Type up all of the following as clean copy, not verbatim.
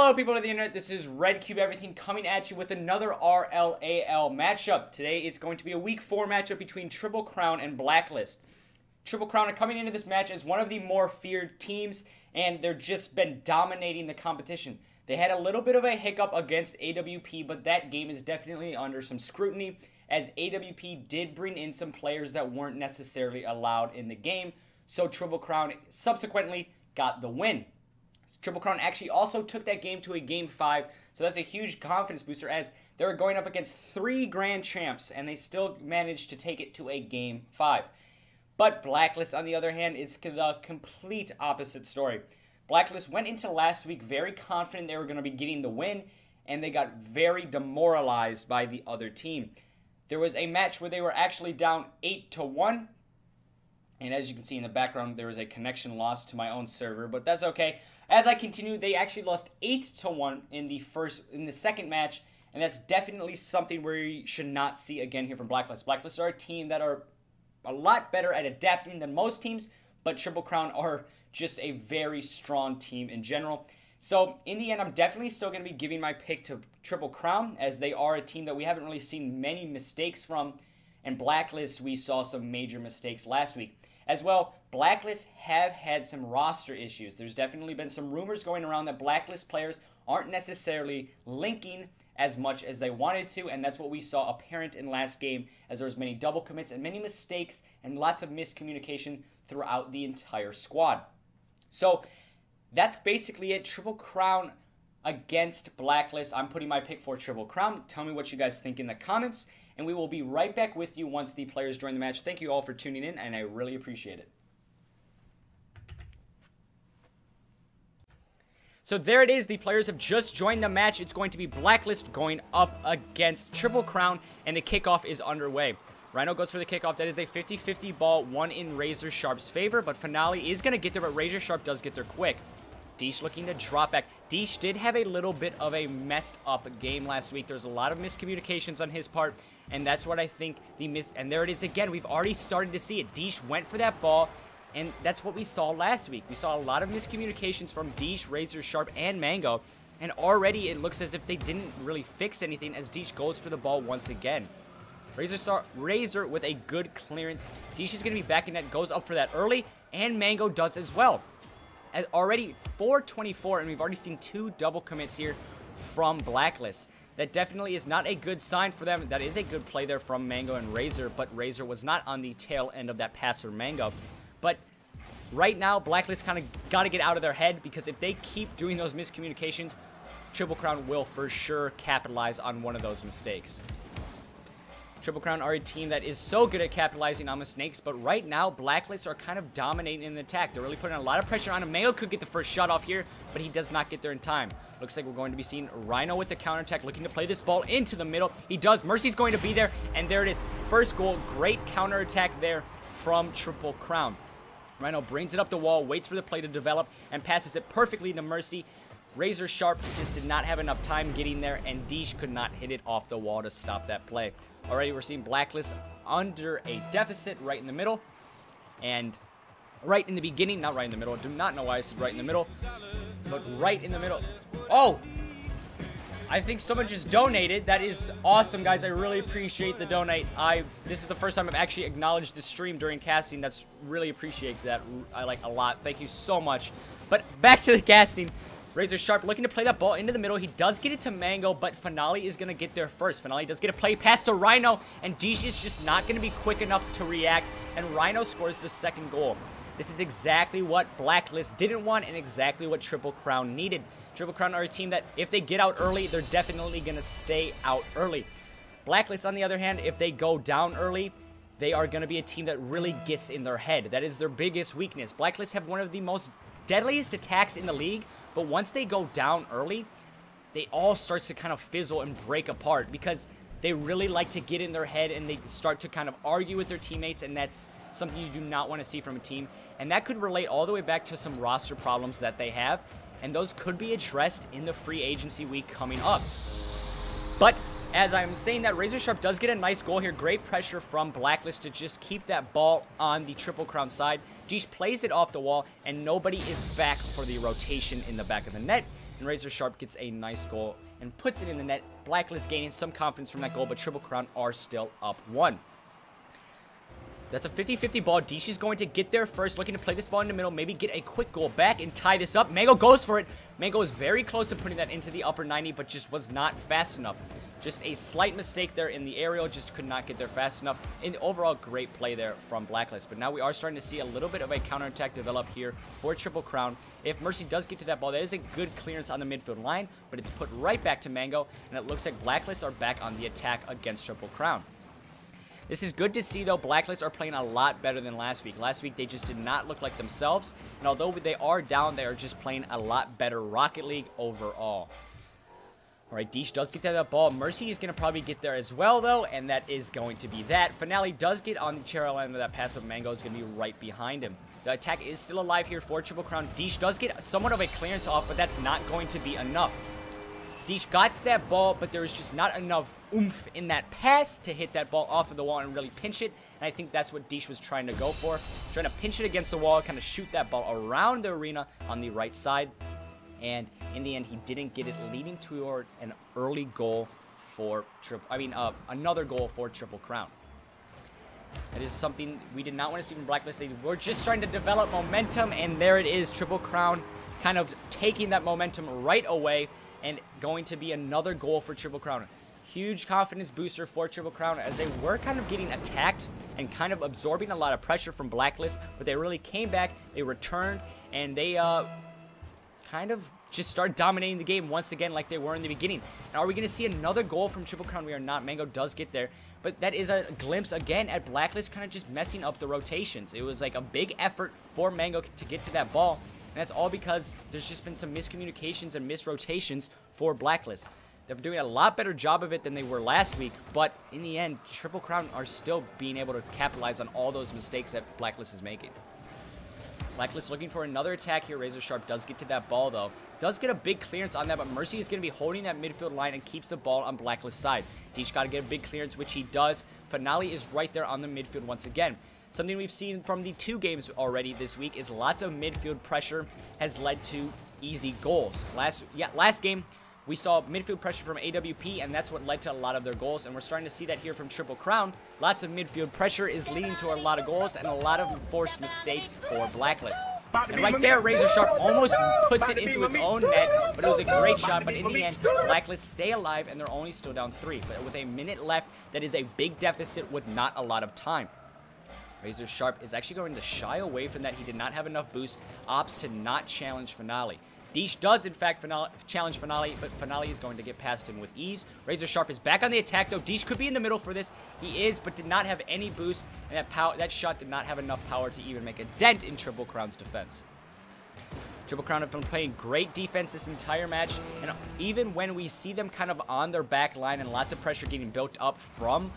Hello people of the internet, this is Red Cube Everything coming at you with another RLAL matchup. Today it's going to be a week 4 matchup between Triple Crown and BlackList. Triple Crown are coming into this match as one of the more feared teams, and they've just been dominating the competition. They had a little bit of a hiccup against AWP, but that game is definitely under some scrutiny, as AWP did bring in some players that weren't necessarily allowed in the game, so Triple Crown subsequently got the win. Triple Crown actually also took that game to a game 5, so that's a huge confidence booster as they were going up against 3 grand champs and they still managed to take it to a game 5. But BlackList, on the other hand, it's the complete opposite story. BlackList went into last week very confident they were going to be getting the win, and they got very demoralized by the other team. There was a match where they were actually down 8-1, and as you can see in the background, there was a connection loss to my own server, but that's okay. As I continue, they actually lost 8-1 in the second match, and that's definitely something we should not see again here from BlackList. BlackList are a team that are a lot better at adapting than most teams, but Triple Crown are just a very strong team in general. So in the end, I'm definitely still going to be giving my pick to Triple Crown, as they are a team that we haven't really seen many mistakes from, and BlackList, we saw some major mistakes last week. As well, BlackList have had some roster issues. There's definitely been some rumors going around that BlackList players aren't necessarily linking as much as they wanted to, and that's what we saw apparent in last game, as there was many double commits and many mistakes and lots of miscommunication throughout the entire squad. So that's basically it. Triple Crown against BlackList. I'm putting my pick for Triple Crown. Tell me what you guys think in the comments, and we will be right back with you once the players join the match. Thank you all for tuning in, and I really appreciate it. So there it is. The players have just joined the match. It's going to be BlackList going up against Triple Crown, and the kickoff is underway. Rhino goes for the kickoff. That is a 50-50 ball, one in Razor Sharp's favor, but Finale is going to get there, but Razor Sharp does get there quick. Deesh looking to drop back. Deesh did have a little bit of a messed up game last week. There's a lot of miscommunications on his part, and that's what I think and there it is again. We've already started to see it. Deesh went for that ball, and that's what we saw last week. We saw a lot of miscommunications from Deesh, Razor Sharp, and Mango, and already it looks as if they didn't really fix anything as Deesh goes for the ball once again. Razor with a good clearance. Deesh is going to be back in net, goes up for that early, and Mango does as well. As already 4-24, and we've already seen 2 double commits here from BlackList. That definitely is not a good sign for them. That is a good play there from Mango and Razor, but Razor was not on the tail end of that pass for Mango. But right now, BlackList kind of got to get out of their head, because if they keep doing those miscommunications, Triple Crown will for sure capitalize on one of those mistakes. Triple Crown are a team that is so good at capitalizing on mistakes, but right now, BlackList are kind of dominating in the attack. They're really putting a lot of pressure on him. Mango could get the first shot off here, but he does not get there in time. Looks like we're going to be seeing Rhino with the counterattack, looking to play this ball into the middle. He does. Mercy's going to be there, and there it is. First goal. Great counterattack there from Triple Crown. Rhino brings it up the wall, waits for the play to develop, and passes it perfectly to Mercy. Razor Sharp just did not have enough time getting there, and Deesh could not hit it off the wall to stop that play. Already we're seeing BlackList under a deficit right in the middle, and right in the beginning, not right in the middle, I do not know why I said right in the middle, but right in the middle. Oh! I think someone just donated. That is awesome, guys. I really appreciate the donate. This is the first time I've actually acknowledged the stream during casting. That's really appreciate that. I like a lot. Thank you so much. But back to the casting. Razor Sharp looking to play that ball into the middle. He does get it to Mango, but Finale is going to get there first. Finale does get a play pass to Rhino, and Deesh is just not going to be quick enough to react, and Rhino scores the second goal. This is exactly what BlackList didn't want and exactly what Triple Crown needed. Triple Crown are a team that if they get out early, they're definitely going to stay out early. BlackList, on the other hand, if they go down early, they are going to be a team that really gets in their head. That is their biggest weakness. BlackList have one of the most deadliest attacks in the league, but once they go down early, they all start to kind of fizzle and break apart, because they really like to get in their head and they start to kind of argue with their teammates, and that's something you do not want to see from a team. And that could relate all the way back to some roster problems that they have, and those could be addressed in the free agency week coming up. But as I'm saying that, Razor Sharp does get a nice goal here. Great pressure from BlackList to just keep that ball on the Triple Crown side. Deesh plays it off the wall, and nobody is back for the rotation in the back of the net. and Razor Sharp gets a nice goal and puts it in the net. BlackList gaining some confidence from that goal, but Triple Crown are still up 1. That's a 50-50 ball. Dish is going to get there first, looking to play this ball in the middle, maybe get a quick goal back and tie this up. Mango goes for it. Mango is very close to putting that into the upper 90, but just was not fast enough. Just a slight mistake there in the aerial, just could not get there fast enough. And overall, great play there from BlackList. But now we are starting to see a little bit of a counterattack develop here for Triple Crown. If Mercy does get to that ball, that is a good clearance on the midfield line, but it's put right back to Mango, and it looks like BlackList are back on the attack against Triple Crown. This is good to see, though. BlackList are playing a lot better than last week. Last week, they just did not look like themselves. And although they are down, they are just playing a lot better Rocket League overall. All right, Dish does get to that ball. Mercy is going to probably get there as well, though, and that is going to be that. Finale does get on the tail end of that pass, but Mango is going to be right behind him. The attack is still alive here for Triple Crown. Dish does get somewhat of a clearance off, but that's not going to be enough. Dish got to that ball, but there was just not enough oomph in that pass to hit that ball off of the wall and really pinch it. And I think that's what Dish was trying to go for. Trying to pinch it against the wall, kind of shoot that ball around the arena on the right side. And in the end, he didn't get it, leading toward an early goal for another goal for Triple Crown. That is something we did not want to see from BlackList. They were just trying to develop momentum, and there it is. Triple Crown kind of taking that momentum right away. And going to be another goal for Triple Crown. Huge confidence booster for Triple Crown, as they were kind of getting attacked and kind of absorbing a lot of pressure from BlackList, but they really came back, they returned, and they kind of just started dominating the game once again like they were in the beginning. Now, are we going to see another goal from Triple Crown? We are not. Mango does get there, but that is a glimpse again at BlackList kind of just messing up the rotations. It was like a big effort for Mango to get to that ball. And that's all because there's just been some miscommunications and misrotations for BlackList. They're doing a lot better job of it than they were last week, but in the end, Triple Crown are still being able to capitalize on all those mistakes that BlackList is making. BlackList looking for another attack here. Razor Sharp does get to that ball, though. Does get a big clearance on that, but Mercy is going to be holding that midfield line and keeps the ball on BlackList's side. Dish got to get a big clearance, which he does. Finale is right there on the midfield once again. Something we've seen from the 2 games already this week is lots of midfield pressure has led to easy goals. Last game, we saw midfield pressure from AWP, and that's what led to a lot of their goals, and we're starting to see that here from Triple Crown. Lots of midfield pressure is leading to a lot of goals and a lot of forced mistakes for BlackList. And right there, Razor Sharp almost puts it into its own net, but it was a great shot. But in the end, BlackList stay alive, and they're only still down 3. But with a minute left, that is a big deficit with not a lot of time. Razor Sharp is actually going to shy away from that. He did not have enough boost. Opts to not challenge Finale. Dish does, in fact, challenge Finale, but Finale is going to get past him with ease. Razor Sharp is back on the attack, though. Dish could be in the middle for this. He is, but did not have any boost, and that shot did not have enough power to even make a dent in Triple Crown's defense. Triple Crown have been playing great defense this entire match, and even when we see them kind of on their back line and lots of pressure getting built up from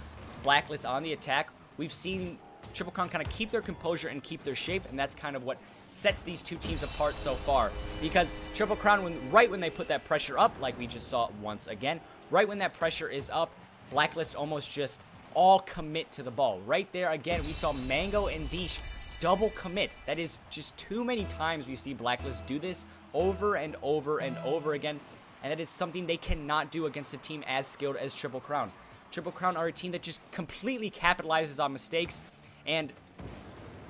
BlackList on the attack, we've seen Triple Crown kind of keep their composure and keep their shape, and that's kind of what sets these two teams apart so far. Because Triple Crown, right when they put that pressure up, like we just saw once again, right when that pressure is up, BlackList almost just all commit to the ball. Right there, again, we saw Mango and Dish double commit. That is just too many times we see BlackList do this over and over and over again, and that is something they cannot do against a team as skilled as Triple Crown. Triple Crown are a team that just completely capitalizes on mistakes, and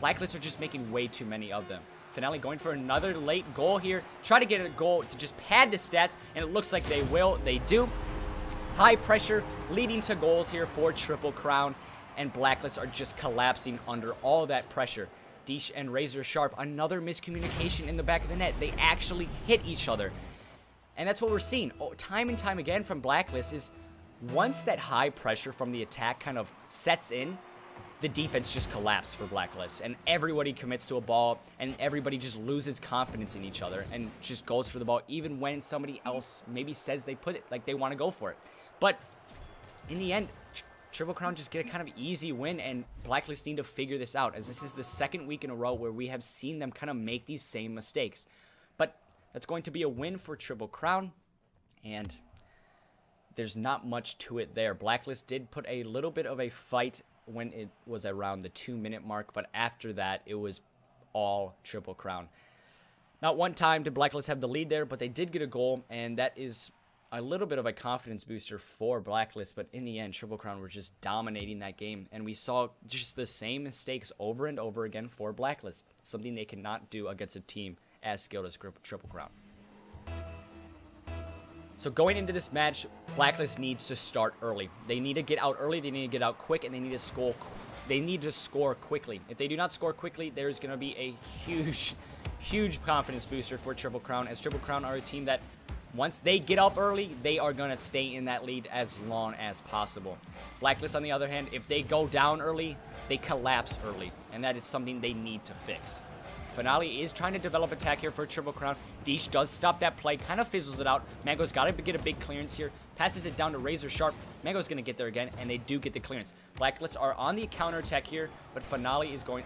BlackList are just making way too many of them. Finale going for another late goal here. Try to get a goal to just pad the stats, and it looks like they will. They do. High pressure leading to goals here for Triple Crown, and BlackList are just collapsing under all that pressure. Dish and Razor Sharp, another miscommunication in the back of the net. They actually hit each other. And that's what we're seeing time and time again from BlackList is once that high pressure from the attack kind of sets in, the defense just collapsed for BlackList, and everybody commits to a ball, and everybody just loses confidence in each other and just goes for the ball, even when somebody else maybe says they put it, like they want to go for it. But in the end, Triple Crown just get a kind of easy win, and BlackList need to figure this out, as this is the second week in a row where we have seen them kind of make these same mistakes. But that's going to be a win for Triple Crown, and there's not much to it there. BlackList did put a little bit of a fight when it was around the 2-minute mark, but after that, it was all Triple Crown. Not one time did BlackList have the lead there, but they did get a goal, and that is a little bit of a confidence booster for BlackList. But in the end, Triple Crown were just dominating that game, and we saw just the same mistakes over and over again for BlackList, something they cannot do against a team as skilled as Triple Crown. So going into this match, BlackList needs to start early. They need to get out early, they need to get out quick, and they need to score. They need to score quickly. If they do not score quickly, there's going to be a huge confidence booster for Triple Crown, as Triple Crown are a team that once they get up early, they are going to stay in that lead as long as possible. BlackList, on the other hand, if they go down early, they collapse early, and that is something they need to fix. Finale is trying to develop attack here for Triple Crown. Deesh does stop that play, kind of fizzles it out. Mango's got to get a big clearance here. Passes it down to Razor Sharp. Mango's going to get there again, and they do get the clearance. BlackList are on the counter attack here, but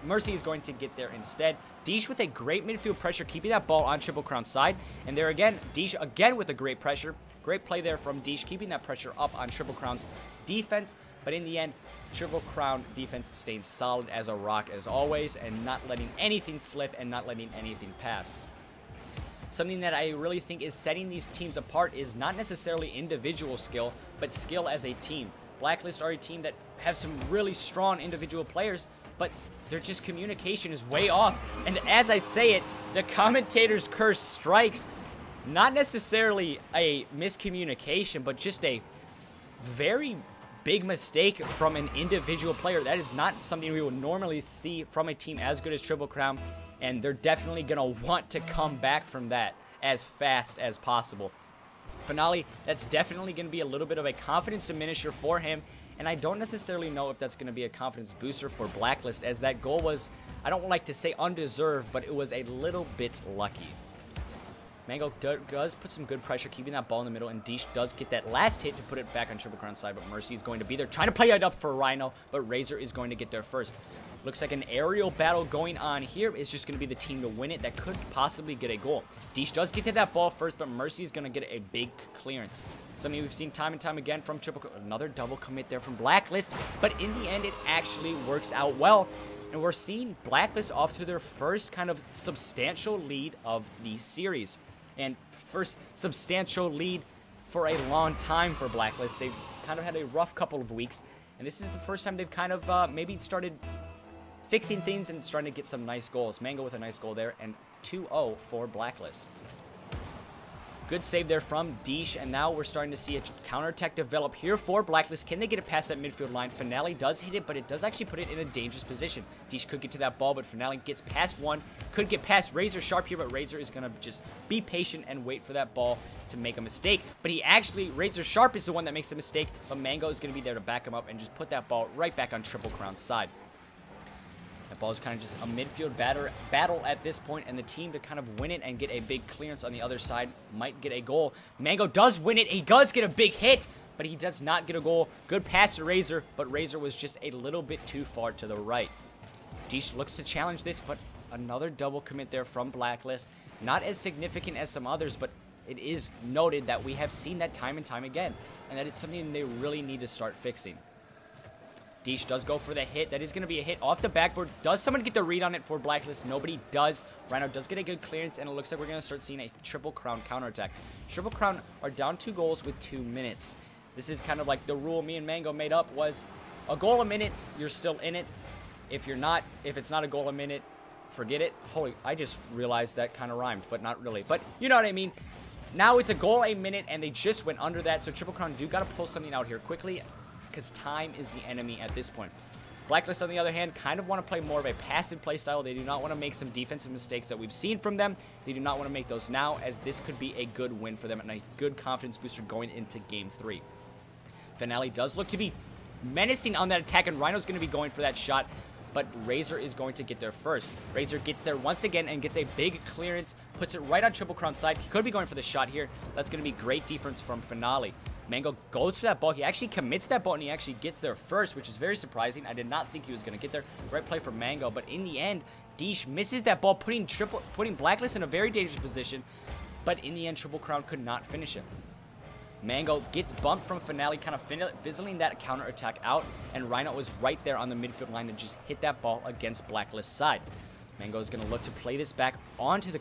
Mercy is going to get there instead. Deesh with a great midfield pressure, keeping that ball on Triple Crown's side. And there again, Deesh again with a great pressure. Great play there from Deesh, keeping that pressure up on Triple Crown's defense. But in the end, Triple Crown defense staying solid as a rock as always, and not letting anything slip and not letting anything pass. Something that I really think is setting these teams apart is not necessarily individual skill, but skill as a team. BlackList are a team that have some really strong individual players, but their just communication is way off. And as I say it, the commentator's curse strikes. Not necessarily a miscommunication, but just a very big mistake from an individual player. That is not something we would normally see from a team as good as Triple Crown, and they're definitely going to want to come back from that as fast as possible. Finale, that's definitely going to be a little bit of a confidence diminisher for him, and I don't necessarily know if that's going to be a confidence booster for BlackList, as that goal was, I don't like to say undeserved, but it was a little bit lucky. Mango does put some good pressure, keeping that ball in the middle, and Deesh does get that last hit to put it back on Triple Crown's side, but Mercy is going to be there, trying to play it up for Rhino, but Razor is going to get there first. Looks like an aerial battle going on here. It's just going to be the team to win it that could possibly get a goal. Deesh does get to that ball first, but Mercy is going to get a big clearance. Something we've seen time and time again from Triple Crown. Another double commit there from BlackList, but in the end, it actually works out well. And we're seeing BlackList off to their first kind of substantial lead of the series. And first substantial lead for a long time for BlackList. They've kind of had a rough couple of weeks, and this is the first time they've kind of maybe started fixing things and starting to get some nice goals. Mango with a nice goal there, and 2-0 for BlackList. Good save there from Deesh, and now we're starting to see a counterattack develop here for BlackList. Can they get it past that midfield line? Finale does hit it, but it does actually put it in a dangerous position. Deesh could get to that ball, but Finale gets past one. Could get past Razor Sharp here, but Razor is going to just be patient and wait for that ball to make a mistake. But Razor Sharp is the one that makes the mistake, but Mango is going to be there to back him up and just put that ball right back on Triple Crown's side. That ball is kind of just a midfield battle at this point, and the team to kind of win it and get a big clearance on the other side might get a goal. Mango does win it. He does get a big hit, but he does not get a goal. Good pass to Razor, but Razor was just a little bit too far to the right. Deesh looks to challenge this, but another double commit there from BlackList. Not as significant as some others, but it is noted that we have seen that time and time again, and that it's something they really need to start fixing. Deesh does go for the hit. That is going to be a hit off the backboard. Does someone get the read on it for BlackList? Nobody does. Rhino does get a good clearance, and it looks like we're going to start seeing a Triple Crown counterattack. Triple Crown are down 2 goals with 2 minutes. This is kind of like the rule me and Mango made up was a goal a minute, you're still in it. If it's not a goal a minute, forget it. Holy, I just realized that kind of rhymed, but not really. But you know what I mean. Now it's a goal a minute, and they just went under that, so Triple Crown do got to pull something out here quickly, because time is the enemy at this point. BlackList, on the other hand, kind of want to play more of a passive play style. They do not want to make some defensive mistakes that we've seen from them. They do not want to make those now, as this could be a good win for them and a good confidence booster going into Game 3. Finale does look to be menacing on that attack, and Rhino's going to be going for that shot, but Razor is going to get there first. Razor gets there once again and gets a big clearance, puts it right on Triple Crown's side. He could be going for the shot here. That's going to be great defense from Finale. Mango goes for that ball. He actually commits that ball, and he actually gets there first, which is very surprising. I did not think he was going to get there. Great play for Mango, but in the end, Deesh misses that ball, putting BlackList in a very dangerous position, but in the end, Triple Crown could not finish it. Mango gets bumped from Finale, kind of fizzling that counter attack out, and Rhino was right there on the midfield line to just hit that ball against BlackList's side. Mango is going to look to play this back onto the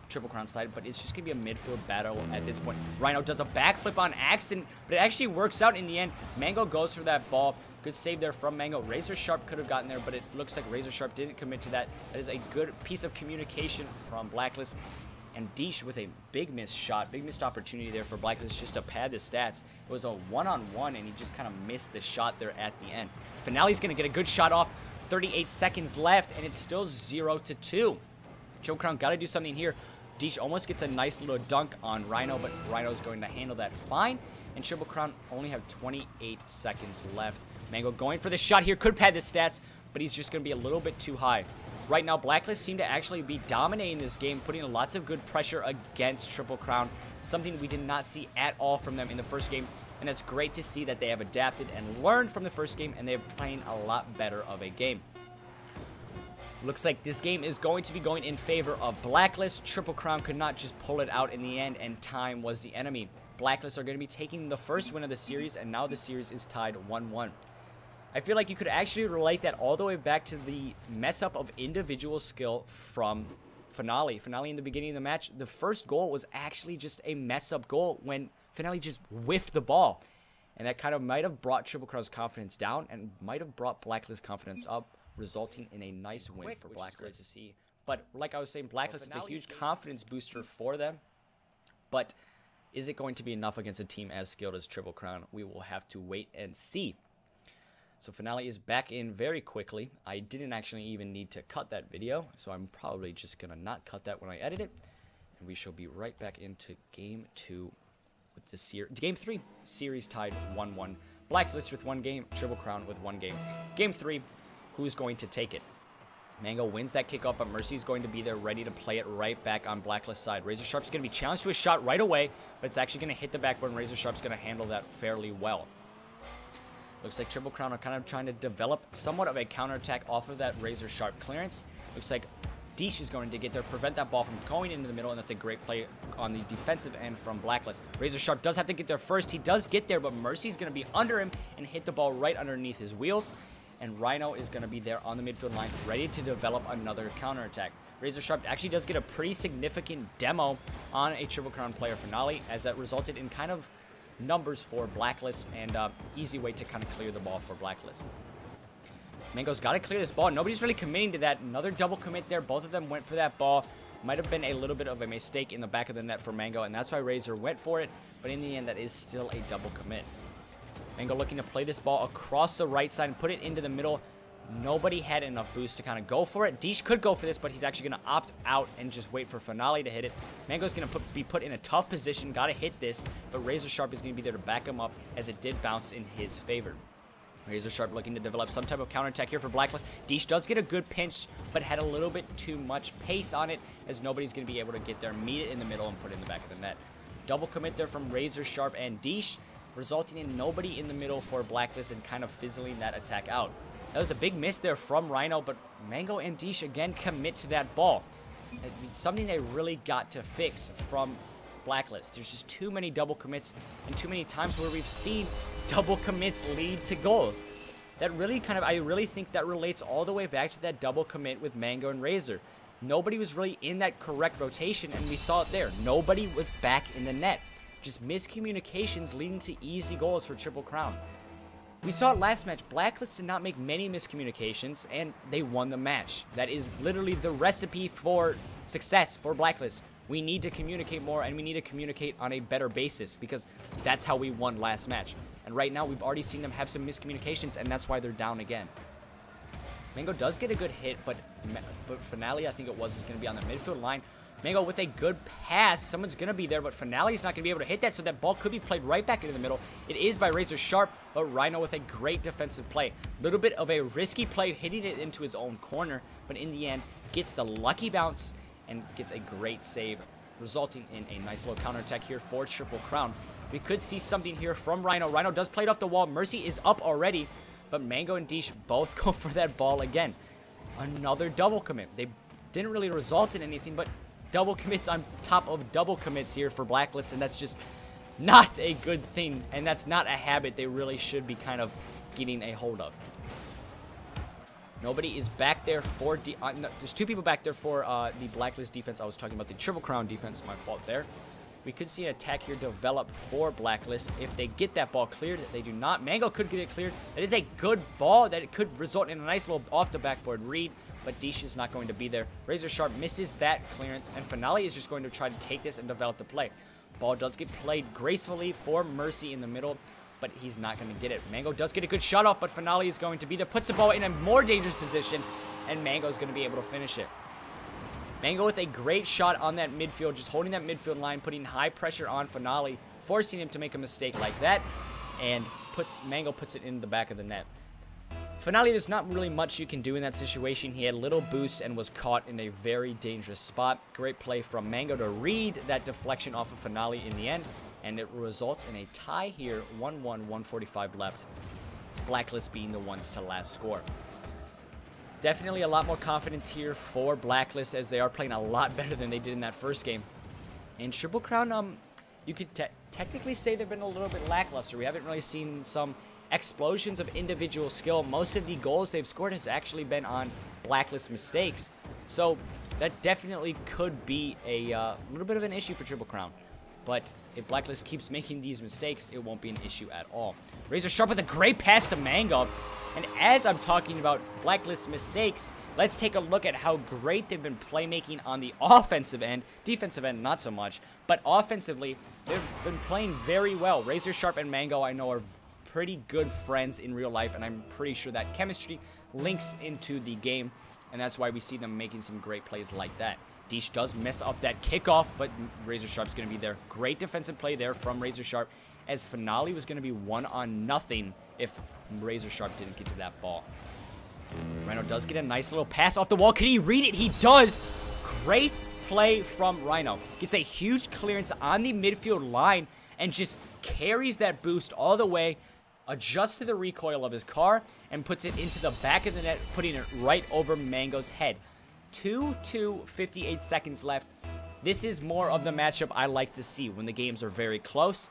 Triple Crown side, but it's just going to be a midfield battle at this point. Rhino does a backflip on accident, but it actually works out in the end. Mango goes for that ball. Good save there from Mango. Razor Sharp could have gotten there, but it looks like Razor Sharp didn't commit to that. That is a good piece of communication from BlackList. And Deesh with a big missed shot, big missed opportunity there for BlackList just to pad the stats. It was a one-on-one, and he just kind of missed the shot there at the end. Finale's going to get a good shot off. 38 seconds left, and it's still 0-2. Triple Crown got to do something here. Deesh almost gets a nice little dunk on Rhino, but Rhino's going to handle that fine. And Triple Crown only have 28 seconds left. Mango going for the shot here. Could pad the stats, but he's just going to be a little bit too high. Right now, BlackList seem to actually be dominating this game, putting lots of good pressure against Triple Crown. Something we did not see at all from them in the first game. And it's great to see that they have adapted and learned from the first game, and they're playing a lot better of a game. Looks like this game is going to be going in favor of BlackList. Triple Crown could not just pull it out in the end, and time was the enemy. BlackList are going to be taking the first win of the series, and now the series is tied 1-1. I feel like you could actually relate that all the way back to the mess-up of individual skill from Finale. Finale in the beginning of the match, the first goal was actually just a mess-up goal when Finale just whiffed the ball. And that kind of might have brought Triple Crown's confidence down and might have brought BlackList's confidence up, resulting in a nice win for BlackList to see. But like I was saying, BlackList is a huge confidence booster for them. But is it going to be enough against a team as skilled as Triple Crown? We will have to wait and see. So Finale is back in very quickly. I didn't actually even need to cut that video, so I'm probably just going to not cut that when I edit it. And we shall be right back into Game 2 with the Game 3. Series tied 1-1. BlackList with 1 game, Triple Crown with 1 game. Game 3, who's going to take it? Mango wins that kickoff, but Mercy's going to be there ready to play it right back on BlackList side. Razor Sharp's going to be challenged to a shot right away, but it's actually going to hit the backboard, and Razor Sharp's going to handle that fairly well. Looks like Triple Crown are kind of trying to develop somewhat of a counterattack off of that Razor Sharp clearance. Looks like Deesh is going to get there, prevent that ball from going into the middle, and that's a great play on the defensive end from BlackList. Razor Sharp does have to get there first. He does get there, but Mercy's going to be under him and hit the ball right underneath his wheels. And Rhino is going to be there on the midfield line, ready to develop another counterattack. Razor Sharp actually does get a pretty significant demo on a Triple Crown player Finale, as that resulted in kind of numbers for BlackList and easy way to kind of clear the ball for BlackList. Mango's got to clear this ball. Nobody's really committing to that. Another double commit there. Both of them went for that ball. Might have been a little bit of a mistake in the back of the net for Mango, and that's why Razor went for it. But in the end, that is still a double commit. Mango looking to play this ball across the right side and put it into the middle. Nobody had enough boost to kind of go for it. Deesh could go for this, but he's actually going to opt out and just wait for Finale to hit it. Mango's going to be put in a tough position. Got to hit this, but Razor Sharp is going to be there to back him up, as it did bounce in his favor. Razor Sharp looking to develop some type of counterattack here for BlackList. Deesh does get a good pinch, but had a little bit too much pace on it, as nobody's going to be able to get there, meet it in the middle, and put it in the back of the net. Double commit there from Razor Sharp and Deesh, resulting in nobody in the middle for BlackList and kind of fizzling that attack out. That was a big miss there from Rhino, but Mango and Deesh again commit to that ball. It's something they really got to fix from BlackList. There's just too many double commits and too many times where we've seen double commits lead to goals. That really I really think that relates all the way back to that double commit with Mango and Razor. Nobody was really in that correct rotation, and we saw it there. Nobody was back in the net. Just miscommunications leading to easy goals for Triple Crown. We saw it last match. BlackList did not make many miscommunications, and they won the match. That is literally the recipe for success for BlackList. We need to communicate more, and we need to communicate on a better basis, because that's how we won last match. And right now, we've already seen them have some miscommunications, and that's why they're down again. Mango does get a good hit, but Finale, I think it was, is going to be on the midfield line. Mango with a good pass. Someone's going to be there, but Finale's not going to be able to hit that, so that ball could be played right back into the middle. It is by Razor Sharp, but Rhino with a great defensive play. A little bit of a risky play, hitting it into his own corner, but in the end, gets the lucky bounce and gets a great save, resulting in a nice little counterattack here for Triple Crown. We could see something here from Rhino. Rhino does play it off the wall. Mercy is up already, but Mango and Deesh both go for that ball again. Another double commit. They didn't really result in anything, but double commits on top of double commits here for BlackList, and that's just not a good thing, and that's not a habit they really should be kind of getting a hold of. Nobody is back there for... no, there's two people back there for the BlackList defense. I was talking about the Triple Crown defense. My fault there. We could see an attack here develop for BlackList. If they get that ball cleared, they do not. Mango could get it cleared. That is a good ball. That it could result in a nice little off-the-backboard read. But Deesh is not going to be there. Razor Sharp misses that clearance. And Finale is just going to try to take this and develop the play. Ball does get played gracefully for Mercy in the middle, but he's not going to get it. Mango does get a good shot off, but Finale is going to be there. Puts the ball in a more dangerous position, and Mango is going to be able to finish it. Mango with a great shot on that midfield, just holding that midfield line, putting high pressure on Finale, forcing him to make a mistake like that, and Mango puts it in the back of the net. Finale, there's not really much you can do in that situation. He had a little boost and was caught in a very dangerous spot. Great play from Mango to read that deflection off of Finale in the end, and it results in a tie here, 1-1, 1:45 left. BlackList being the ones to last score. Definitely a lot more confidence here for BlackList, as they are playing a lot better than they did in that first game. And Triple Crown, you could technically say they've been a little bit lackluster. We haven't really seen some explosions of individual skill. Most of the goals they've scored has actually been on BlackList mistakes. So that definitely could be a little bit of an issue for Triple Crown. But if BlackList keeps making these mistakes, it won't be an issue at all. Razor Sharp with a great pass to Mango. And as I'm talking about BlackList mistakes, let's take a look at how great they've been playmaking on the offensive end. Defensive end, not so much. But offensively, they've been playing very well. Razor Sharp and Mango, I know, are pretty good friends in real life, and I'm pretty sure that chemistry links into the game, and that's why we see them making some great plays like that. Deesh does mess up that kickoff, but Razor Sharp's going to be there. Great defensive play there from Razor Sharp, as Finale was going to be 1-0 if Razor Sharp didn't get to that ball. Rhino does get a nice little pass off the wall. Can he read it? He does. Great play from Rhino. Gets a huge clearance on the midfield line and just carries that boost all the way, adjusts to the recoil of his car, and puts it into the back of the net, putting it right over Mango's head. 2:58 seconds left. This is more of the matchup I like to see when the games are very close,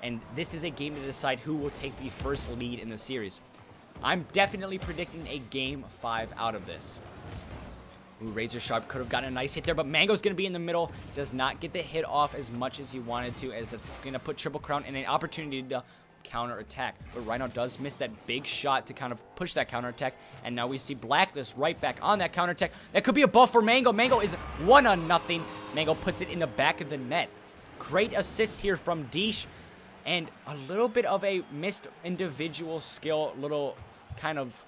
and this is a game to decide who will take the first lead in the series. I'm definitely predicting a Game 5 out of this. Ooh, Razor Sharp could have gotten a nice hit there, but Mango's going to be in the middle. Does not get the hit off as much as he wanted to, as that's going to put Triple Crown in an opportunity to counter attack. But Rhino does miss that big shot to kind of push that counter attack, and now we see BlackList right back on that counter attack. That could be a ball for Mango. Mango is 1-0. Mango puts it in the back of the net. Great assist here from Deesh, and a little bit of a missed individual skill, little kind of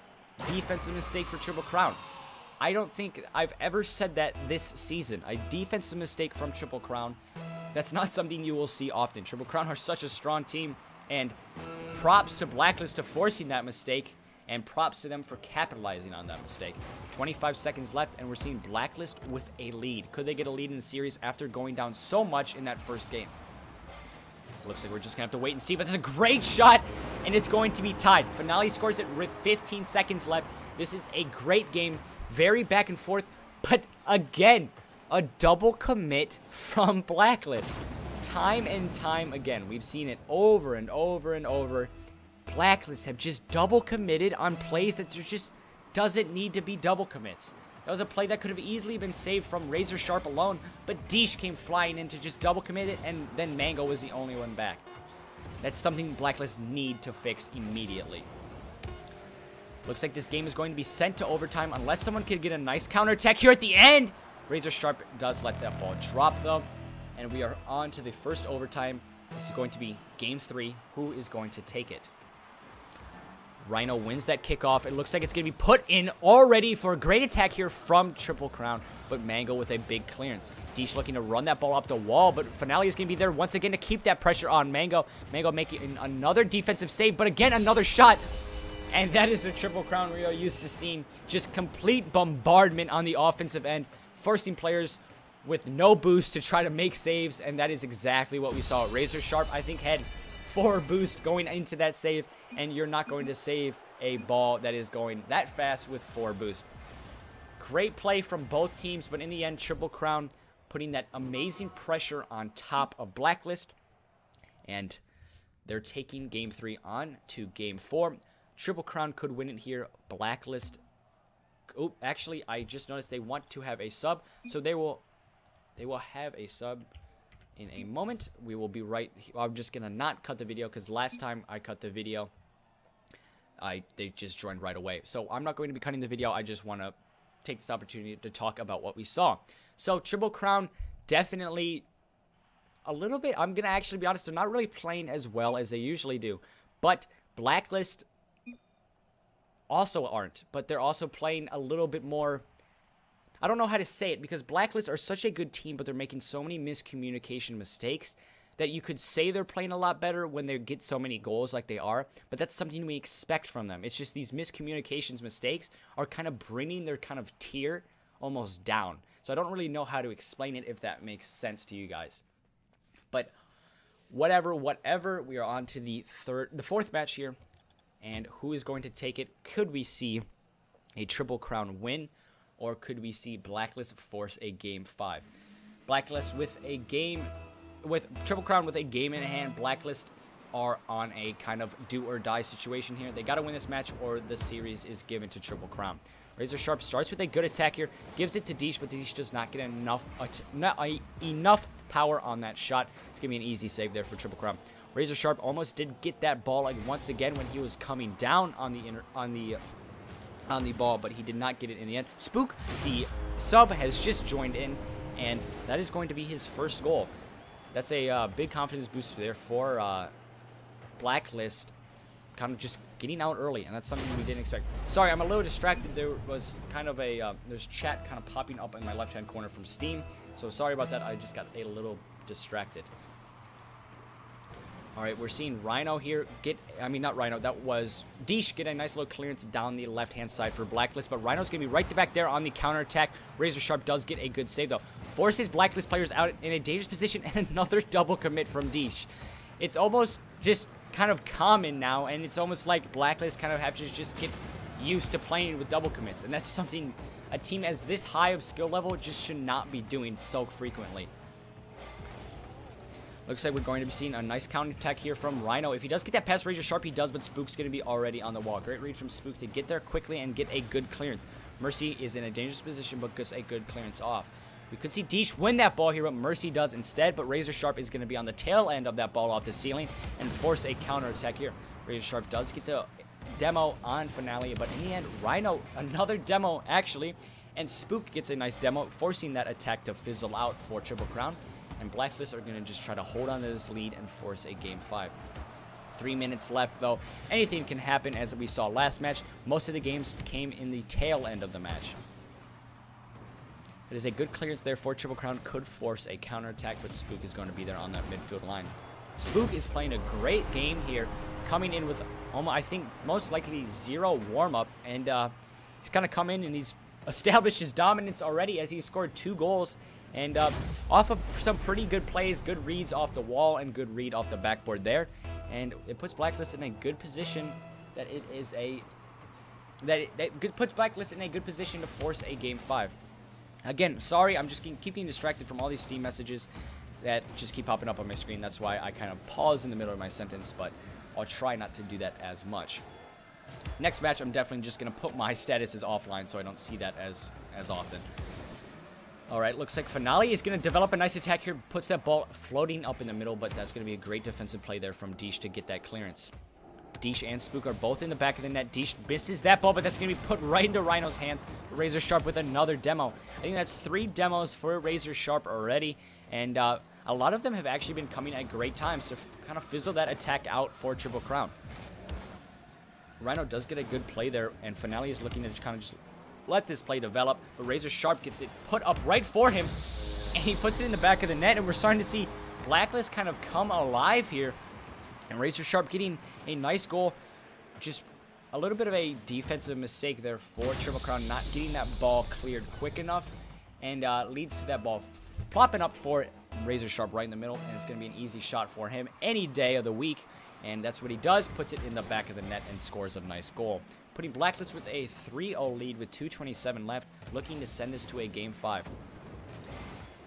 defensive mistake for Triple Crown. I don't think I've ever said that this season. A defensive mistake from Triple Crown, that's not something you will see often. Triple Crown are such a strong team, and props to BlackList for forcing that mistake, and props to them for capitalizing on that mistake. 25 seconds left, and we're seeing BlackList with a lead. Could they get a lead in the series after going down so much in that first game? Looks like we're just going to have to wait and see, but there's a great shot, and it's going to be tied. Finale scores it with 15 seconds left. This is a great game, very back and forth, but again, a double commit from BlackList. Time and time again, we've seen it over and over and over. BlackList have just double committed on plays that there just doesn't need to be double commits. That was a play that could have easily been saved from Razor Sharp alone, but Deesh came flying in to just double commit it, and then Mango was the only one back. That's something BlackList need to fix immediately. Looks like this game is going to be sent to overtime unless someone could get a nice counterattack here at the end. Razor Sharp does let that ball drop though, and we are on to the first overtime. This is going to be Game 3. Who is going to take it? Rhino wins that kickoff. It looks like it's going to be put in already for a great attack here from Triple Crown, but Mango with a big clearance. Deesh looking to run that ball up the wall, but Finale is going to be there once again to keep that pressure on Mango. Mango making another defensive save, but again, another shot. And that is the Triple Crown we are used to seeing. Just complete bombardment on the offensive end, forcing players with no boost to try to make saves, and that is exactly what we saw. Razor Sharp, I think, had 4 boost going into that save, and you're not going to save a ball that is going that fast with 4 boost. Great play from both teams, but in the end, Triple Crown putting that amazing pressure on top of BlackList, and they're taking Game 3 on to Game 4. Triple Crown could win it here. BlackList Oh, actually, I just noticed they want to have a sub, so they will have a sub in a moment. We will be right. I'm just gonna not cut the video because last time I cut the video, they just joined right away. So I'm not going to be cutting the video. I just want to take this opportunity to talk about what we saw. So Triple Crown definitely a little bit. I'm gonna actually be honest. They're not really playing as well as they usually do, but BlackList also aren't. But they're also playing a little bit more. I don't know how to say it because BlackList are such a good team, but they're making so many miscommunication mistakes that you could say they're playing a lot better when they get so many goals like they are, but that's something we expect from them. It's just these miscommunications mistakes are kind of bringing their kind of tier almost down. So I don't really know how to explain it, if that makes sense to you guys. But whatever, we are on to the fourth match here, and who is going to take it? Could we see a Triple Crown win? Or could we see BlackList force a game 5? BlackList with Triple Crown with a game in hand. BlackList are on a kind of do or die situation here. They got to win this match or the series is given to Triple Crown. Razor Sharp starts with a good attack here, gives it to Deesh, but Deesh does not get enough power on that shot. It's gonna be an easy save there for Triple Crown. Razor Sharp almost did get that ball like once again when he was coming down on the ball, but he did not get it in the end. Spook, the sub, has just joined in, and that is going to be his first goal. That's a big confidence booster there for BlackList, kind of just getting out early, and that's something we didn't expect. Sorry, I'm a little distracted. There was kind of there's chat kind of popping up in my left-hand corner from Steam, so sorry about that. I just got a little distracted. All right, we're seeing Rhino here not Rhino, that was Deesh get a nice little clearance down the left-hand side for BlackList, but Rhino's going to be right back there on the counter-attack. Razor Sharp does get a good save, though. Forces BlackList players out in a dangerous position, and another double commit from Deesh. It's almost just kind of common now, and it's almost like BlackList kind of have to just get used to playing with double commits, and that's something a team as this high of skill level just should not be doing so frequently. Looks like we're going to be seeing a nice counter-attack here from Rhino. If he does get that past Razor Sharp, he does, but Spook's going to be already on the wall. Great read from Spook to get there quickly and get a good clearance. Mercy is in a dangerous position, but gets a good clearance off. We could see Deesh win that ball here, but Mercy does instead, but Razor Sharp is going to be on the tail end of that ball off the ceiling and force a counter-attack here. Razor Sharp does get the demo on Finale, but in the end, Rhino, another demo, actually, and Spook gets a nice demo, forcing that attack to fizzle out for Triple Crown. And BlackList are going to just try to hold on to this lead and force a game 5. 3 minutes left, though. Anything can happen, as we saw last match. Most of the games came in the tail end of the match. It is a good clearance there for Triple Crown. Could force a counterattack, but Spook is going to be there on that midfield line. Spook is playing a great game here, coming in with, I think, most likely 0 warm-up. And he's kind of come in and he's established his dominance already as he scored 2 goals. And off of some pretty good plays, good reads off the wall, and good read off the backboard there. And it puts BlackList in a good position puts BlackList in a good position to force a game 5. Again, sorry, I'm just keeping distracted from all these Steam messages that just keep popping up on my screen. That's why I kind of pause in the middle of my sentence, but I'll try not to do that as much. Next match, I'm definitely just going to put my status as offline so I don't see that as often. All right, looks like Finale is going to develop a nice attack here. Puts that ball floating up in the middle, but that's going to be a great defensive play there from Deesh to get that clearance. Deesh and Spook are both in the back of the net. Deesh misses that ball, but that's going to be put right into Rhino's hands. Razor Sharp with another demo. I think that's 3 demos for Razor Sharp already, and a lot of them have actually been coming at great times to kind of fizzle that attack out for Triple Crown. Rhino does get a good play there, and Finale is looking to kind of just let this play develop, but Razor Sharp gets it put up right for him, and he puts it in the back of the net, and we're starting to see BlackList kind of come alive here, and Razor Sharp getting a nice goal. Just a little bit of a defensive mistake there for Triple Crown, not getting that ball cleared quick enough, and leads to that ball plopping up for Razor Sharp right in the middle, and it's going to be an easy shot for him any day of the week, and that's what he does, puts it in the back of the net and scores a nice goal. Putting BlackList with a 3-0 lead with 2:27 left, looking to send this to a game 5.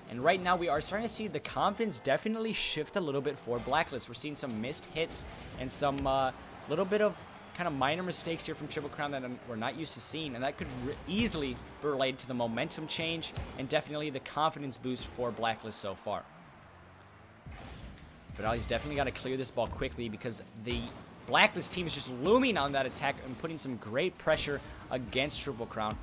And right now we are starting to see the confidence definitely shift a little bit for BlackList. We're seeing some missed hits and some little bit of kind of minor mistakes here from Triple Crown that we're not used to seeing, and that could easily be related to the momentum change and definitely the confidence boost for BlackList so far. But he's definitely got to clear this ball quickly because the BlackList team is just looming on that attack and putting some great pressure against Triple Crown.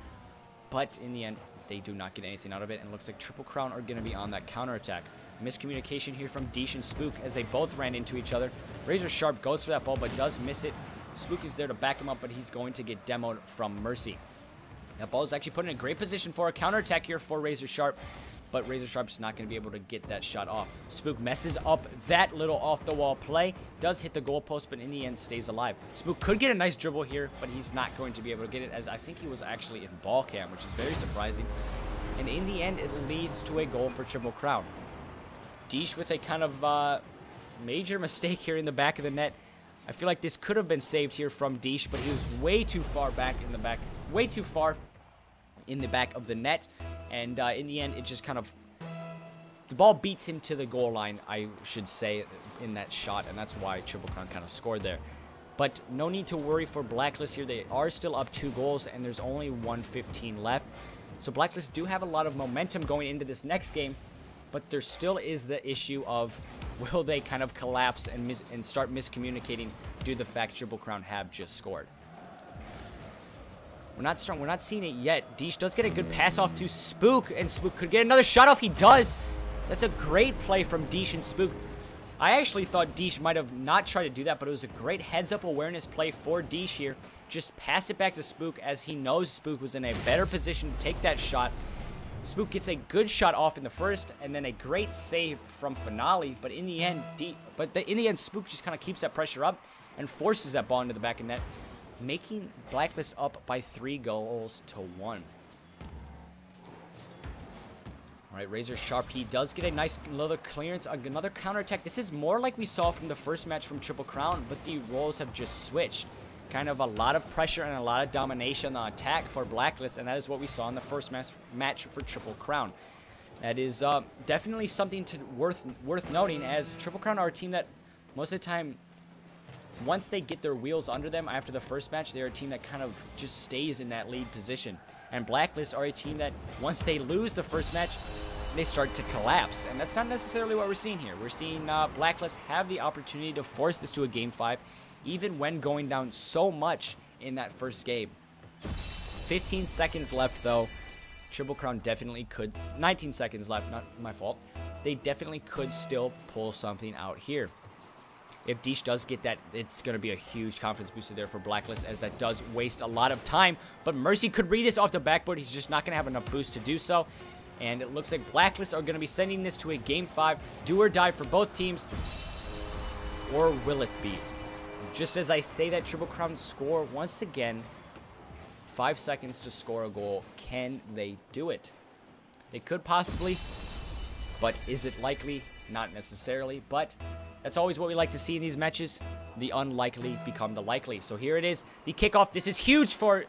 But in the end, they do not get anything out of it, and it looks like Triple Crown are going to be on that counterattack. Miscommunication here from Deesh and Spook as they both ran into each other. Razor Sharp goes for that ball but does miss it. Spook is there to back him up, but he's going to get demoed from Mercy. That ball is actually put in a great position for a counterattack here for Razor Sharp, but Razor Sharp's not going to be able to get that shot off. Spook messes up that little off-the-wall play, does hit the goalpost, but in the end stays alive. Spook could get a nice dribble here, but he's not going to be able to get it, as I think he was actually in ball cam, which is very surprising. And in the end, it leads to a goal for Triple Crown. Deesh with a kind of major mistake here in the back of the net. I feel like this could have been saved here from Deesh, but he was way too far back in the back, way too far in the back of the net. And in the end, it just kind of, the ball beats him to the goal line, I should say, in that shot. And that's why Triple Crown kind of scored there. But no need to worry for BlackList here. They are still up 2 goals, and there's only 1:15 left. So BlackList do have a lot of momentum going into this next game. But there still is the issue of, will they kind of collapse and start miscommunicating due to the fact Triple Crown have just scored. We're not seeing it yet. Deesh does get a good pass off to Spook, and Spook could get another shot off. He does. That's a great play from Deesh and Spook. I actually thought Deesh might have not tried to do that, but it was a great heads-up awareness play for Deesh here. Just pass it back to Spook as he knows Spook was in a better position to take that shot. Spook gets a good shot off in the first, and then a great save from Finale. But in the end, Spook just kind of keeps that pressure up and forces that ball into the back of net, making BlackList up by 3 goals to 1. All right, Razor Sharp, he does get a nice little clearance, another counterattack. This is more like we saw from the first match from Triple Crown, but the roles have just switched. Kind of a lot of pressure and a lot of domination on attack for BlackList, and that is what we saw in the first match for Triple Crown. That is definitely something worth noting, as Triple Crown are a team that most of the time, once they get their wheels under them after the first match, they're a team that kind of just stays in that lead position. And BlackList are a team that once they lose the first match, they start to collapse, and that's not necessarily what we're seeing here. We're seeing BlackList have the opportunity to force this to a Game 5, even when going down so much in that first game. 15 seconds left, though. Triple Crown definitely could. 19 seconds left, not my fault. They definitely could still pull something out here. If Deesh does get that, it's going to be a huge confidence booster there for BlackList, as that does waste a lot of time. But Mercy could read this off the backboard. He's just not going to have enough boost to do so. And it looks like BlackList are going to be sending this to a Game 5. Do or die for both teams. Or will it be? Just as I say that, Triple Crown score once again. 5 seconds to score a goal. Can they do it? They could possibly, but is it likely? Not necessarily, but that's always what we like to see in these matches. The unlikely become the likely. So here it is, the kickoff. This is huge for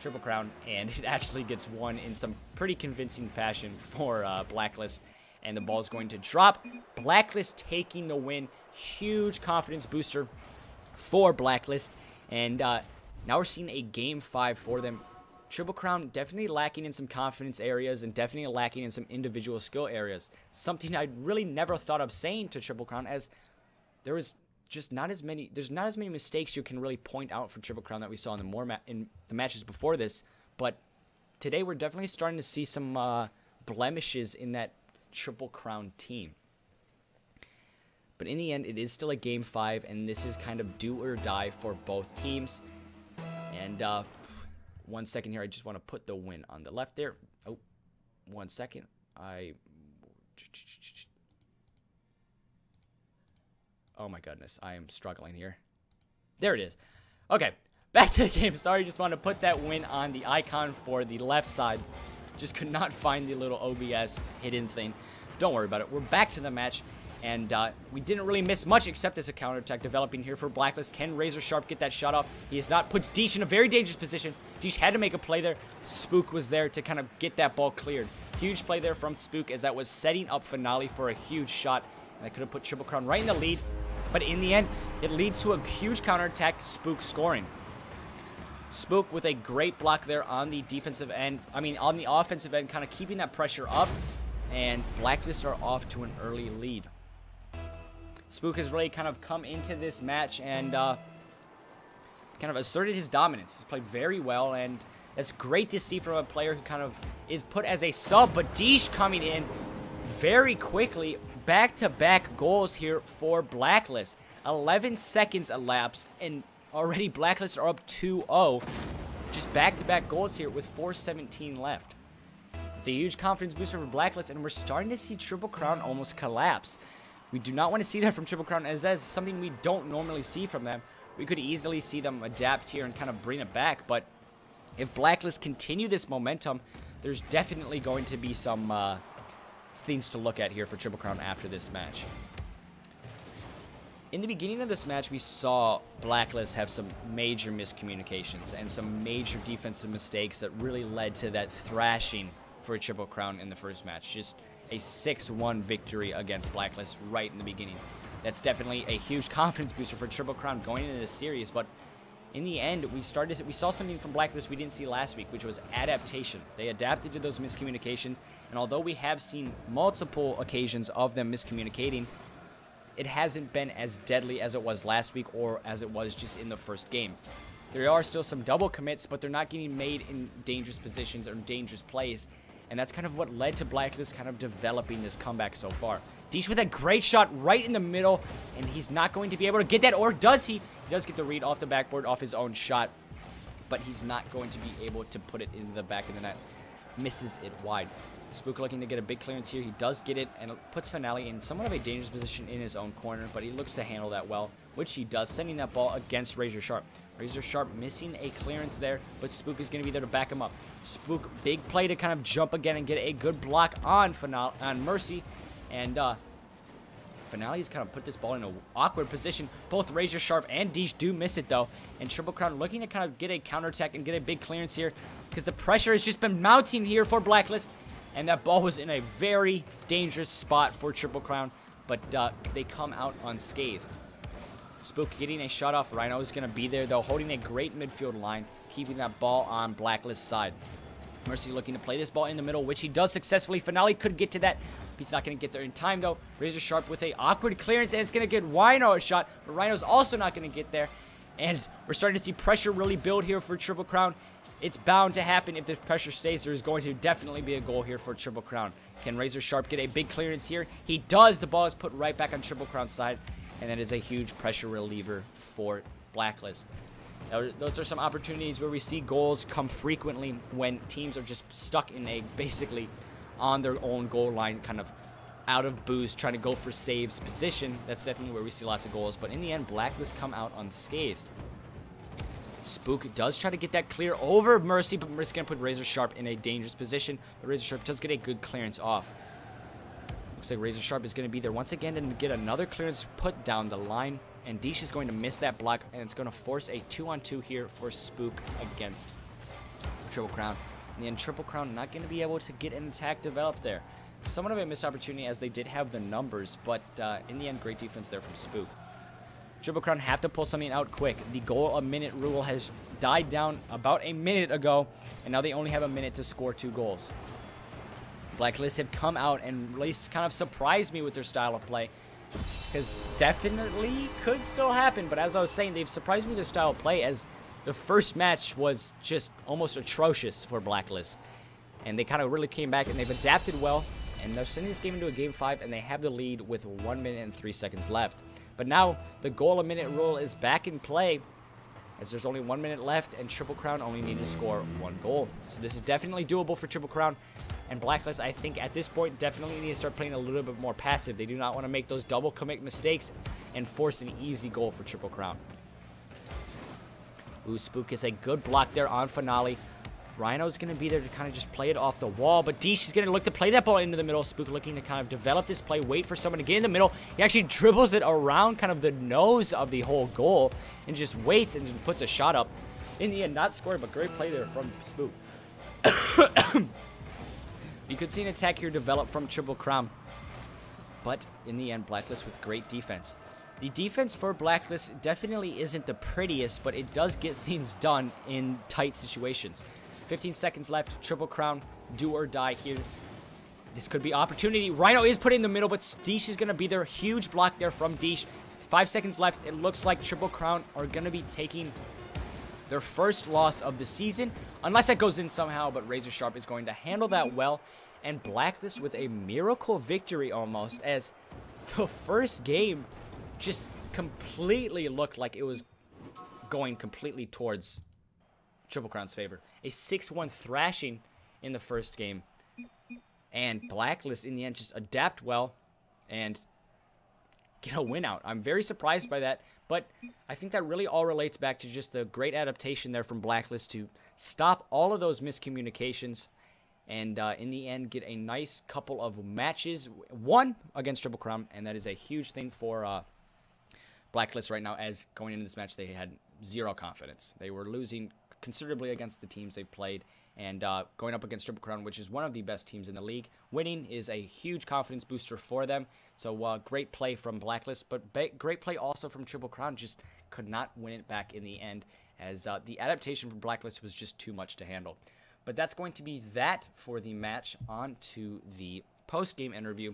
Triple Crown, and it actually gets won in some pretty convincing fashion for BlackList. And the ball is going to drop. BlackList taking the win. Huge confidence booster for BlackList. And now we're seeing a Game 5 for them. Triple Crown definitely lacking in some confidence areas and definitely lacking in some individual skill areas. Something I really never thought of saying to Triple Crown, as there was just not as many, there's not as many mistakes you can really point out for Triple Crown that we saw in the matches before this. But today we're definitely starting to see some blemishes in that Triple Crown team. But in the end, it is still a Game 5, and this is kind of do or die for both teams. And 1 second here, I just want to put the win on the left there. Oh, 1 second. Oh my goodness, I am struggling here. There it is. Okay, back to the game. Sorry, just want to put that win on the icon for the left side. Just could not find the little OBS hidden thing. Don't worry about it. We're back to the match. And we didn't really miss much except as a counterattack developing here for BlackList. Can Razor Sharp get that shot off? He has not. Puts Deesh in a very dangerous position. Deesh had to make a play there. Spook was there to kind of get that ball cleared. Huge play there from Spook, as that was setting up Finale for a huge shot. And that could have put Triple Crown right in the lead. But in the end, it leads to a huge counterattack, Spook scoring. Spook with a great block there on the defensive end. On the offensive end, kind of keeping that pressure up. And BlackList are off to an early lead. Spook has really kind of come into this match and kind of asserted his dominance. He's played very well, and that's great to see from a player who kind of is put as a sub. But Deesh coming in very quickly. Back-to-back goals here for BlackList. 11 seconds elapsed, and already BlackList are up 2-0. Just back-to-back goals here with 4:17 left. It's a huge confidence booster for BlackList, and we're starting to see Triple Crown almost collapse. We do not want to see that from Triple Crown, as that is something we don't normally see from them. We could easily see them adapt here and kind of bring it back, but if BlackList continue this momentum, there's definitely going to be some things to look at here for Triple Crown after this match. In the beginning of this match, we saw BlackList have some major miscommunications and some major defensive mistakes that really led to that thrashing for a Triple Crown in the first match. Just a 6-1 victory against BlackList right in the beginning. That's definitely a huge confidence booster for Triple Crown going into this series, but in the end, we saw something from BlackList we didn't see last week, which was adaptation. They adapted to those miscommunications, and although we have seen multiple occasions of them miscommunicating, it hasn't been as deadly as it was last week or as it was just in the first game. There are still some double commits, but they're not getting made in dangerous positions or dangerous plays, and that's kind of what led to BlackList kind of developing this comeback so far. Deesh with a great shot right in the middle, and he's not going to be able to get that, or does he? He does get the read off the backboard off his own shot, but he's not going to be able to put it into the back of the net. Misses it wide. Spook looking to get a big clearance here. He does get it, and it puts Finale in somewhat of a dangerous position in his own corner, but he looks to handle that well, which he does, sending that ball against Razor Sharp. Razor Sharp missing a clearance there, but Spook is going to be there to back him up. Spook, big play to kind of jump again and get a good block on Mercy, and Finale has kind of put this ball in an awkward position. Both Razor Sharp and Deesh do miss it, though. And Triple Crown looking to kind of get a counterattack and get a big clearance here, because the pressure has just been mounting here for BlackList. And that ball was in a very dangerous spot for Triple Crown, but they come out unscathed. Spook getting a shot off. Rhino is going to be there, though, holding a great midfield line, keeping that ball on BlackList's side. Mercy looking to play this ball in the middle, which he does successfully. Finale could get to that. He's not going to get there in time, though. Razor Sharp with a awkward clearance, and it's going to get Rhino a shot, but Rhino's also not going to get there. And we're starting to see pressure really build here for Triple Crown. It's bound to happen if the pressure stays. There is going to definitely be a goal here for Triple Crown. Can Razor Sharp get a big clearance here? He does. The ball is put right back on Triple Crown's side, and that is a huge pressure reliever for BlackList. Those are some opportunities where we see goals come frequently when teams are just stuck in a basically on their own goal line, kind of out of boost, trying to go for saves position. That's definitely where we see lots of goals, but in the end, BlackList come out unscathed. Spook does try to get that clear over Mercy, but Mercy's going to put Razor Sharp in a dangerous position. But Razor Sharp does get a good clearance off. Looks like Razor Sharp is going to be there once again and get another clearance put down the line. And Deesh is going to miss that block, and it's going to force a 2-on-2 here for Spook against Triple Crown. And then Triple Crown not going to be able to get an attack developed there. Somewhat of a missed opportunity as they did have the numbers, but in the end, great defense there from Spook. Triple Crown have to pull something out quick. The goal-a-minute rule has died down about a minute ago, and now they only have a minute to score 2 goals. BlackList have come out and really kind of surprised me with their style of play, because definitely could still happen, but as I was saying, they've surprised me with their style of play, as the first match was just almost atrocious for BlackList, and they kind of really came back, and they've adapted well, and they're sending this game into a Game 5, and they have the lead with 1 minute and 3 seconds left. But now, the goal-a-minute rule is back in play, as there's only 1 minute left, and Triple Crown only need to score 1 goal. So this is definitely doable for Triple Crown, and BlackList, I think, at this point, definitely need to start playing a little bit more passive. They do not want to make those double commit mistakes and force an easy goal for Triple Crown. Ooh, Spook gets a good block there on Finale. Rhino's going to be there to kind of just play it off the wall, but Deesh is going to look to play that ball into the middle. Spook looking to kind of develop this play, wait for someone to get in the middle. He actually dribbles it around kind of the nose of the whole goal and just waits and just puts a shot up. In the end, not scored, but great play there from Spook. You could see an attack here develop from Triple Crown, but in the end, BlackList with great defense. The defense for BlackList definitely isn't the prettiest, but it does get things done in tight situations. 15 seconds left. Triple Crown, do or die here. This could be opportunity. Rhino is put in the middle, but Deesh is going to be there. Huge block there from Deesh. 5 seconds left. It looks like Triple Crown are going to be taking their first loss of the season, unless that goes in somehow, but Razor Sharp is going to handle that well. And BlackList with a miracle victory almost, as the first game just completely looked like it was going completely towards Triple Crown's favor. A 6-1 thrashing in the first game. And BlackList, in the end, just adapt well and get a win out. I'm very surprised by that, but I think that really all relates back to just a great adaptation there from BlackList to stop all of those miscommunications and, in the end, get a nice couple of matches. One against Triple Crown, and that is a huge thing for BlackList right now, as going into this match, they had zero confidence. They were losing considerably against the teams they've played, and going up against Triple Crown, which is one of the best teams in the league, winning is a huge confidence booster for them. So great play from BlackList, but great play also from Triple Crown. Just could not win it back in the end, as the adaptation from BlackList was just too much to handle. But that's going to be that for the match. On to the post-game interview.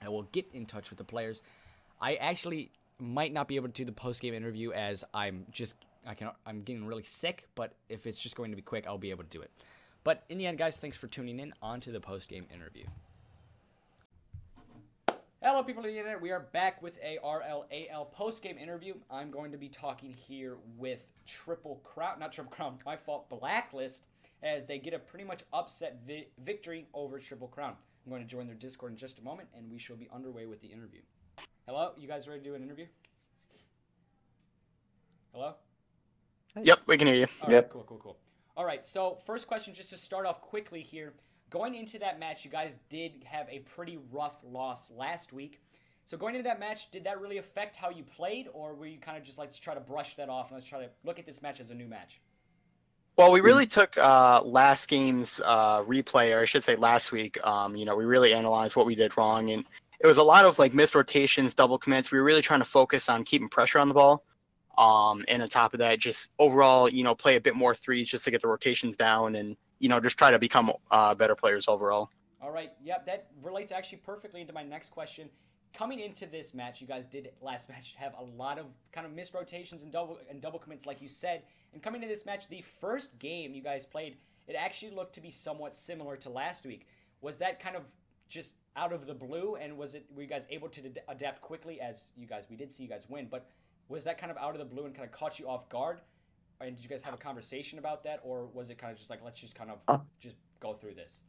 I will get in touch with the players. I actually might not be able to do the post-game interview, as I'm getting really sick, but if it's just going to be quick, I'll be able to do it. But in the end, guys, thanks for tuning in. On to the post-game interview. Hello, people of the internet. We are back with a RLAL post-game interview. I'm going to be talking here with BlackList, as they get a pretty much upset victory over Triple Crown. I'm going to join their Discord in just a moment, and we shall be underway with the interview. Hello? You guys ready to do an interview? Hello? Yep, we can hear you. All right, cool. All right, so first question, just to start off quickly here. Going into that match, you guys did have a pretty rough loss last week. So going into that match, did that really affect how you played, or were you kind of just like, let's try to brush that off and let's try to look at this match as a new match? Well, we really took last game's replay, or I should say last week. We really analyzed what we did wrong, and it was a lot of like missed rotations, double commits. We were really trying to focus on keeping pressure on the ball. And on top of that, just overall, play a bit more threes just to get the rotations down and, just try to become better players overall. All right. Yep. That relates actually perfectly into my next question. Coming into this match, you guys did last match have a lot of kind of missed rotations and double commits, like you said. And coming into this match, the first game you guys played, it actually looked to be somewhat similar to last week. Was that kind of just out of the blue, and were you guys able to adapt quickly? As we did see you guys win, but was that kind of out of the blue and kind of caught you off guard? And did you guys have a conversation about that, or was it kind of just like, let's just kind of just go through this?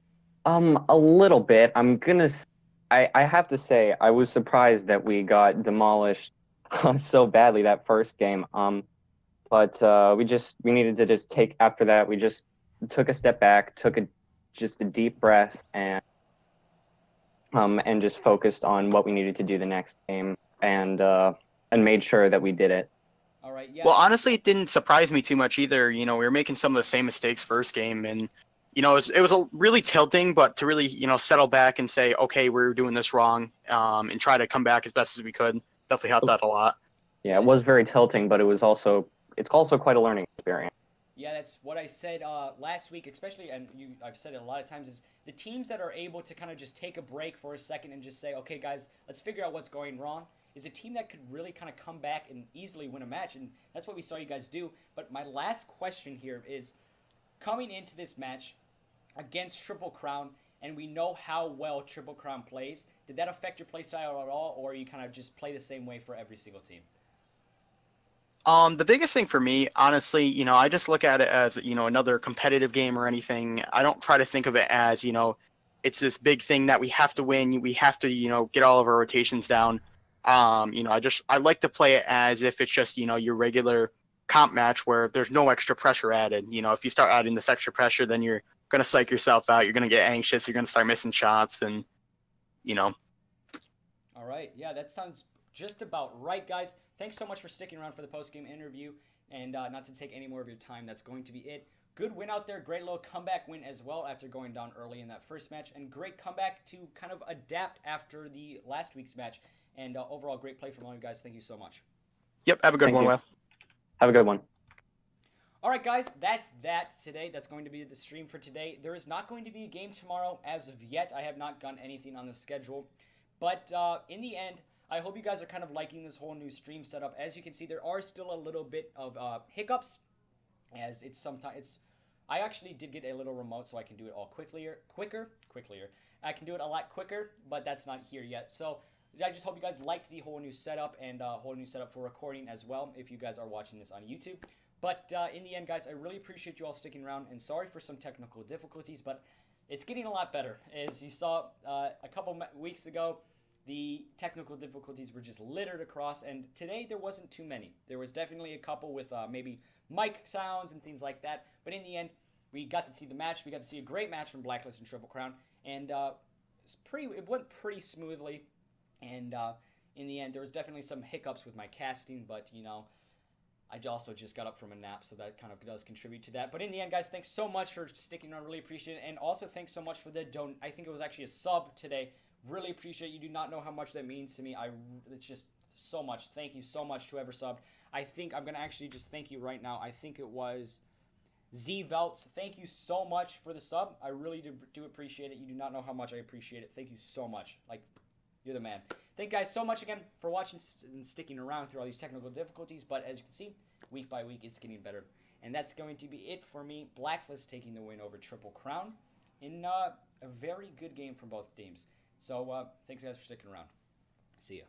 A little bit. I have to say, I was surprised that we got demolished so badly that first game. But we needed to just take, after that, we just took a step back, took just a deep breath, and just focused on what we needed to do the next game, and made sure that we did it. All right. Yeah. Well, honestly, it didn't surprise me too much either. We were making some of the same mistakes first game, and it was a really tilting, but to really settle back and say, okay, we're doing this wrong, and try to come back as best as we could. Definitely helped that a lot. Yeah, it was very tilting, but it's also quite a learning experience. Yeah, that's what I said last week, especially, and I've said it a lot of times, is the teams that are able to kind of just take a break for a second and just say, okay, guys, let's figure out what's going wrong, is a team that could really kind of come back and easily win a match, and that's what we saw you guys do. But my last question here is, coming into this match against Triple Crown, and we know how well Triple Crown plays, did that affect your play style at all, or you kind of just play the same way for every single team? The biggest thing for me, honestly, I just look at it as, another competitive game or anything. I don't try to think of it as, it's this big thing that we have to win. We have to, get all of our rotations down. I like to play it as if it's just, your regular comp match where there's no extra pressure added. If you start adding this extra pressure, then you're going to psych yourself out. You're going to get anxious. You're going to start missing shots and, All right. Yeah, that sounds just about right, guys. Thanks so much for sticking around for the post-game interview, and not to take any more of your time. That's going to be it. Good win out there. Great little comeback win as well after going down early in that first match, and great comeback to kind of adapt after the last week's match. And overall, great play from all you guys. Thank you so much. Yep, have a good Thank one, you. Will. Have a good one. All right, guys, that's that today. That's going to be the stream for today. There is not going to be a game tomorrow as of yet. I have not done anything on the schedule. But in the end, I hope you guys are kind of liking this whole new stream setup. As you can see, there are still a little bit of hiccups, as it's sometimes I actually did get a little remote, so I can do it all quicker. I can do it a lot quicker, but that's not here yet. So I just hope you guys liked the whole new setup and whole new setup for recording as well, if you guys are watching this on YouTube. But in the end, guys, I really appreciate you all sticking around, and sorry for some technical difficulties, but it's getting a lot better. As you saw a couple weeks ago, the technical difficulties were just littered across, and today there wasn't too many. There was definitely a couple with maybe mic sounds and things like that, but in the end, we got to see the match. We got to see a great match from BlackList and Triple Crown, and it went pretty smoothly, and in the end, there was definitely some hiccups with my casting, but, you know, I also just got up from a nap, so that kind of does contribute to that. But in the end, guys, thanks so much for sticking around. Really appreciate it. And also, thanks so much for the I think it was actually a sub today. Really appreciate it. You do not know how much that means to me. It's just so much. Thank you so much to whoever subbed. I think I'm going to actually just thank you right now. I think it was Z Veltz. Thank you so much for the sub. I really do appreciate it. You do not know how much I appreciate it. Thank you so much. Like, you're the man. Thank you guys so much again for watching and sticking around through all these technical difficulties. But as you can see, week by week, it's getting better. And that's going to be it for me. BlackList taking the win over Triple Crown in a very good game from both teams. So thanks, guys, for sticking around. See ya.